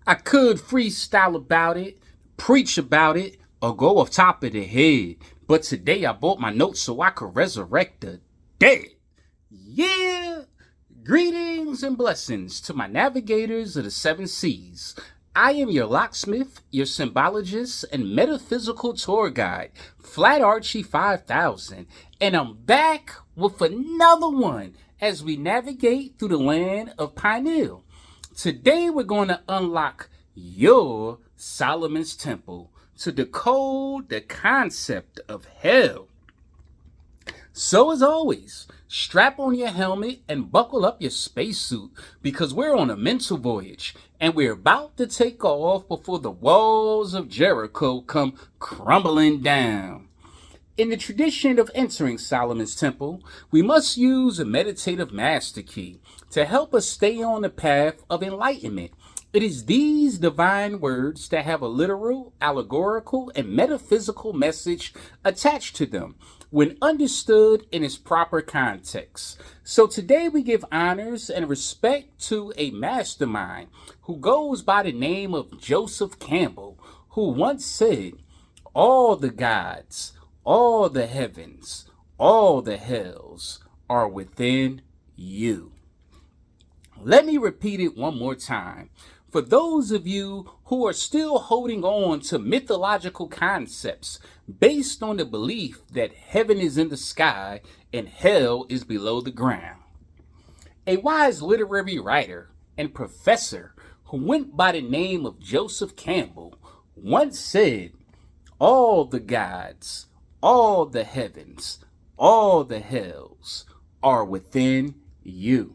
I could freestyle about it, preach about it, or go off top of the head. But today I bought my notes so I could resurrect the dead. Yeah! Greetings and blessings to my navigators of the seven seas. I am your locksmith, your symbologist, and metaphysical tour guide, Flat Archie 5000, and I'm back with another one as we navigate through the land of Pineal. Today we're going to unlock your Solomon's Temple to decode the concept of hell. So as always, strap on your helmet and buckle up your spacesuit because we're on a mental voyage and we're about to take off before the walls of Jericho come crumbling down. In the tradition of entering Solomon's Temple, we must use a meditative master key to help us stay on the path of enlightenment. It is these divine words that have a literal, allegorical, and metaphysical message attached to them when understood in its proper context. So today we give honors and respect to a mastermind who goes by the name of Joseph Campbell, who once said, "All the gods, all the heavens, all the hells are within you." Let me repeat it one more time. For those of you who are still holding on to mythological concepts based on the belief that heaven is in the sky and hell is below the ground. A wise literary writer and professor who went by the name of Joseph Campbell once said, "All the gods, all the heavens, all the hells are within you."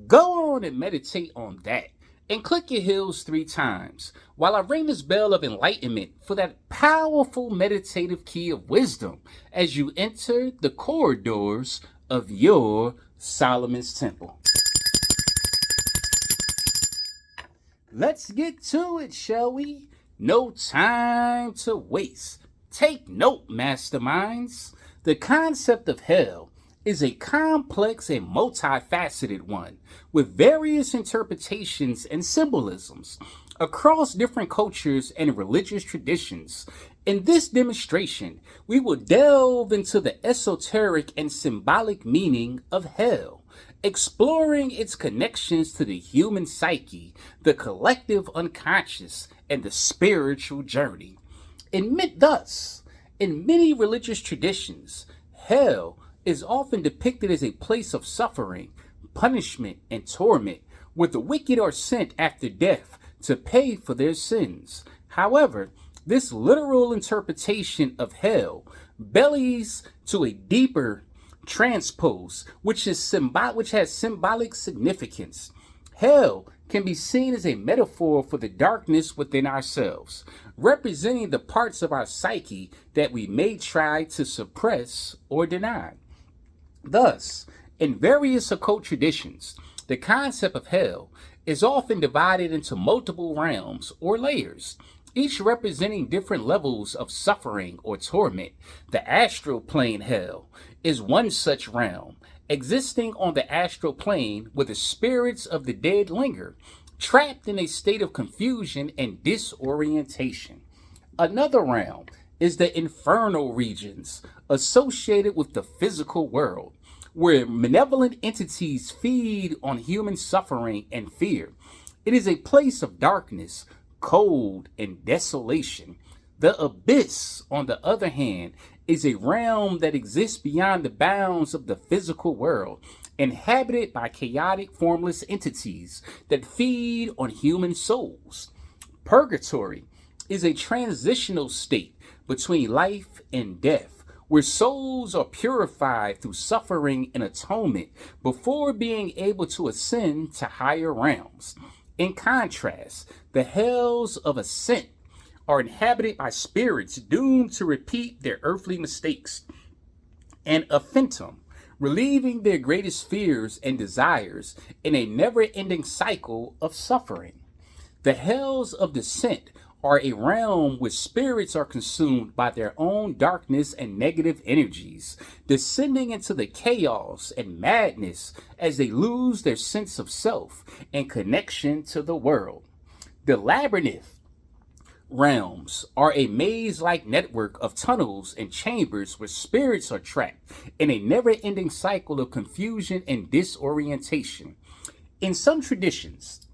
Go on and meditate on that. And click your heels 3 times while I ring this bell of enlightenment for that powerful meditative key of wisdom as you enter the corridors of your Solomon's Temple. Let's get to it, shall we? No time to waste. Take note, masterminds. The concept of hell is a complex and multifaceted one with various interpretations and symbolisms across different cultures and religious traditions. In this demonstration, we will delve into the esoteric and symbolic meaning of hell, exploring its connections to the human psyche, the collective unconscious, and the spiritual journey. In many religious traditions, hell is often depicted as a place of suffering, punishment, and torment, where the wicked are sent after death to pay for their sins. However, this literal interpretation of hell bellies to a deeper transpose, which has symbolic significance. Hell can be seen as a metaphor for the darkness within ourselves, representing the parts of our psyche that we may try to suppress or deny. Thus, in various occult traditions, the concept of hell is often divided into multiple realms or layers, each representing different levels of suffering or torment. The astral plane hell is one such realm, existing on the astral plane where the spirits of the dead linger, trapped in a state of confusion and disorientation. Another realm is the infernal regions associated with the physical world, where malevolent entities feed on human suffering and fear. It is a place of darkness, cold, and desolation. The abyss, on the other hand, is a realm that exists beyond the bounds of the physical world, inhabited by chaotic, formless entities that feed on human souls. Purgatory is a transitional state between life and death, where souls are purified through suffering and atonement before being able to ascend to higher realms. In contrast, the hells of ascent are inhabited by spirits doomed to repeat their earthly mistakes, and a phantom, relieving their greatest fears and desires in a never-ending cycle of suffering. The hells of descent are a realm where spirits are consumed by their own darkness and negative energies, descending into the chaos and madness as they lose their sense of self and connection to the world. The labyrinth realms are a maze-like network of tunnels and chambers where spirits are trapped in a never-ending cycle of confusion and disorientation. In some traditions,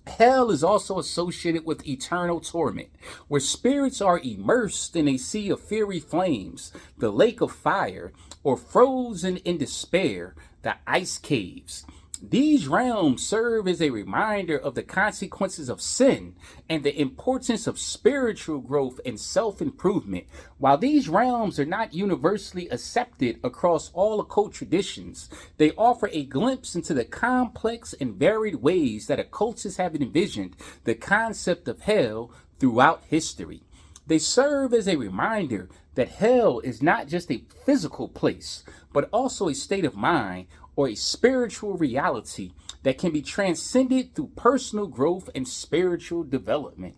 hell is also associated with eternal torment, where spirits are immersed in a sea of fiery flames, the lake of fire, or frozen in despair, the ice caves. These realms serve as a reminder of the consequences of sin and the importance of spiritual growth and self-improvement. While these realms are not universally accepted across all occult traditions, they offer a glimpse into the complex and varied ways that occultists have envisioned the concept of hell throughout history. They serve as a reminder that hell is not just a physical place, but also a state of mind or a spiritual reality that can be transcended through personal growth and spiritual development.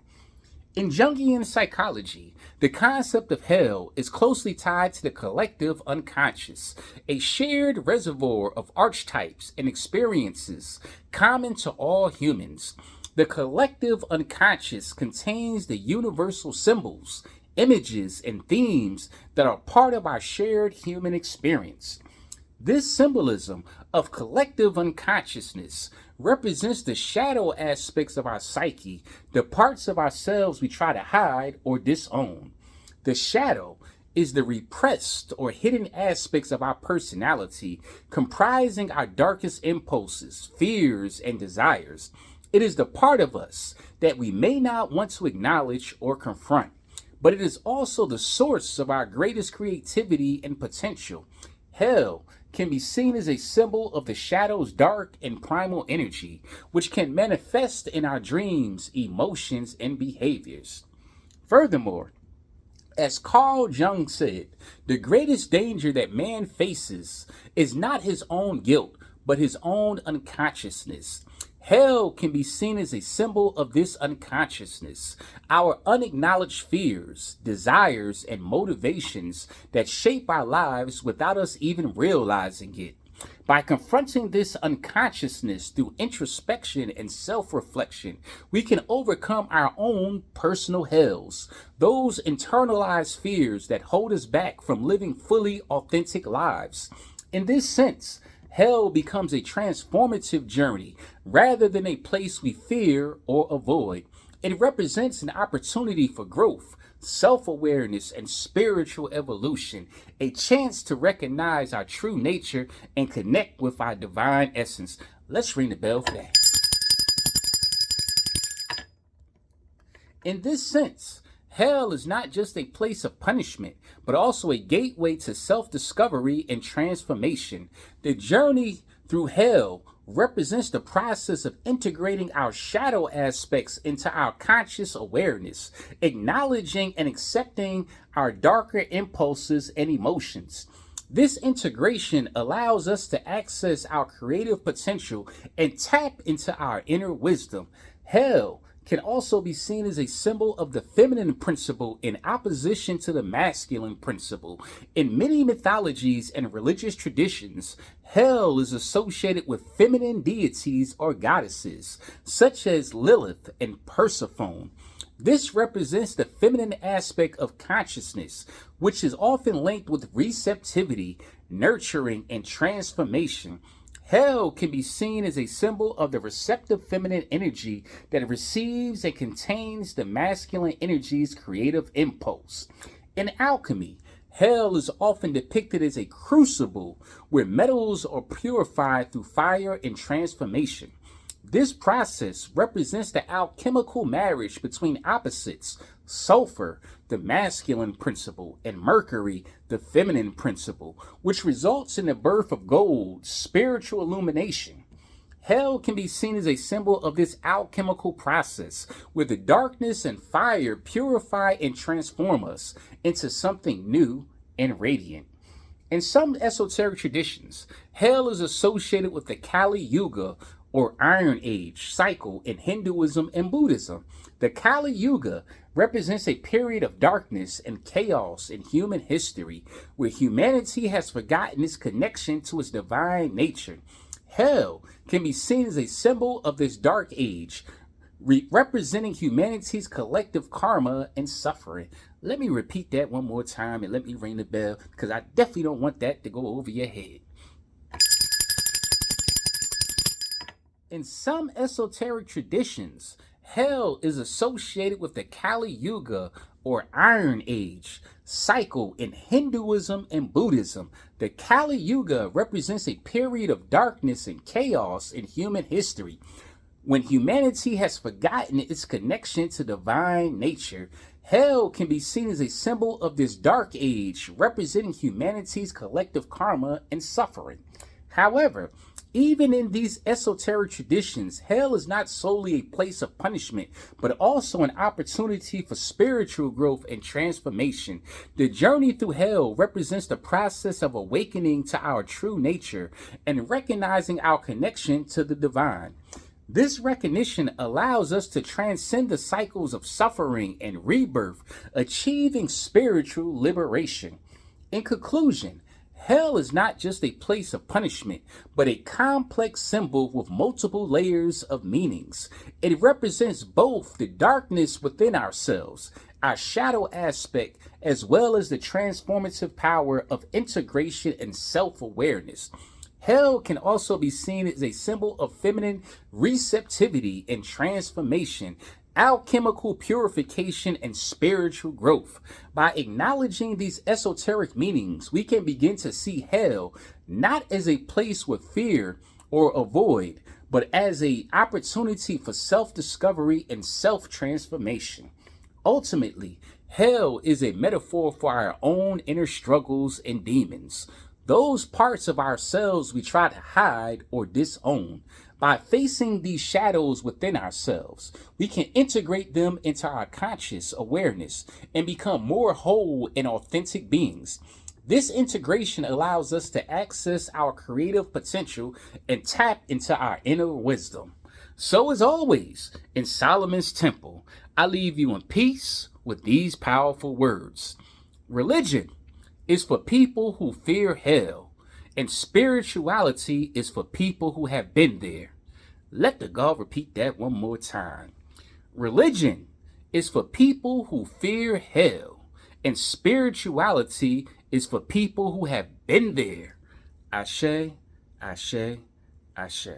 In Jungian psychology, the concept of hell is closely tied to the collective unconscious, a shared reservoir of archetypes and experiences common to all humans. The collective unconscious contains the universal symbols, images, and themes that are part of our shared human experience. This symbolism of collective unconsciousness represents the shadow aspects of our psyche, the parts of ourselves we try to hide or disown. The shadow is the repressed or hidden aspects of our personality, comprising our darkest impulses, fears, and desires. It is the part of us that we may not want to acknowledge or confront, but it is also the source of our greatest creativity and potential. Hell can be seen as a symbol of the shadow's dark and primal energy, which can manifest in our dreams, emotions, and behaviors. Furthermore, as Carl Jung said, the greatest danger that man faces is not his own guilt, but his own unconsciousness. Hell can be seen as a symbol of this unconsciousness, our unacknowledged fears, desires, and motivations that shape our lives without us even realizing it. By confronting this unconsciousness through introspection and self-reflection, we can overcome our own personal hells, those internalized fears that hold us back from living fully authentic lives. In this sense, hell becomes a transformative journey rather than a place we fear or avoid. It represents an opportunity for growth, self-awareness, and spiritual evolution, a chance to recognize our true nature and connect with our divine essence. Let's ring the bell for that. In this sense, hell is not just a place of punishment, but also a gateway to self-discovery and transformation. The journey through hell represents the process of integrating our shadow aspects into our conscious awareness, acknowledging and accepting our darker impulses and emotions. This integration allows us to access our creative potential and tap into our inner wisdom. Hell can also be seen as a symbol of the feminine principle in opposition to the masculine principle. In many mythologies and religious traditions, hell is associated with feminine deities or goddesses, such as Lilith and Persephone. This represents the feminine aspect of consciousness, which is often linked with receptivity, nurturing, and transformation. Hell can be seen as a symbol of the receptive feminine energy that receives and contains the masculine energy's creative impulse. In alchemy, hell is often depicted as a crucible where metals are purified through fire and transformation. This process represents the alchemical marriage between opposites, sulfur, the masculine principle, and mercury, the feminine principle, which results in the birth of gold, spiritual illumination. Hell can be seen as a symbol of this alchemical process, where the darkness and fire purify and transform us into something new and radiant. In some esoteric traditions, hell is associated with the Kali Yuga, or Iron Age cycle in Hinduism and Buddhism. The Kali Yuga represents a period of darkness and chaos in human history, where humanity has forgotten its connection to its divine nature. Hell can be seen as a symbol of this dark age, representing humanity's collective karma and suffering. Let me repeat that one more time and let me ring the bell, because I definitely don't want that to go over your head. In some esoteric traditions, hell is associated with the Kali Yuga or Iron Age cycle in Hinduism and Buddhism. The Kali Yuga represents a period of darkness and chaos in human history, when humanity has forgotten its connection to divine nature. Hell can be seen as a symbol of this dark age, representing humanity's collective karma and suffering. However, even in these esoteric traditions, hell is not solely a place of punishment, but also an opportunity for spiritual growth and transformation. The journey through hell represents the process of awakening to our true nature and recognizing our connection to the divine. This recognition allows us to transcend the cycles of suffering and rebirth, achieving spiritual liberation. In conclusion, hell is not just a place of punishment, but a complex symbol with multiple layers of meanings. It represents both the darkness within ourselves, our shadow aspect, as well as the transformative power of integration and self-awareness. Hell can also be seen as a symbol of feminine receptivity and transformation, alchemical purification, and spiritual growth. By acknowledging these esoteric meanings, we can begin to see hell not as a place with fear or avoid, but as an opportunity for self-discovery and self-transformation. Ultimately, hell is a metaphor for our own inner struggles and demons, those parts of ourselves we try to hide or disown. By facing these shadows within ourselves, we can integrate them into our conscious awareness and become more whole and authentic beings. This integration allows us to access our creative potential and tap into our inner wisdom. So as always, in Solomon's Temple, I leave you in peace with these powerful words. Religion is for people who fear hell, and spirituality is for people who have been there. Let the God repeat that one more time. Religion is for people who fear hell, and spirituality is for people who have been there. Ashe, ashe, ashe.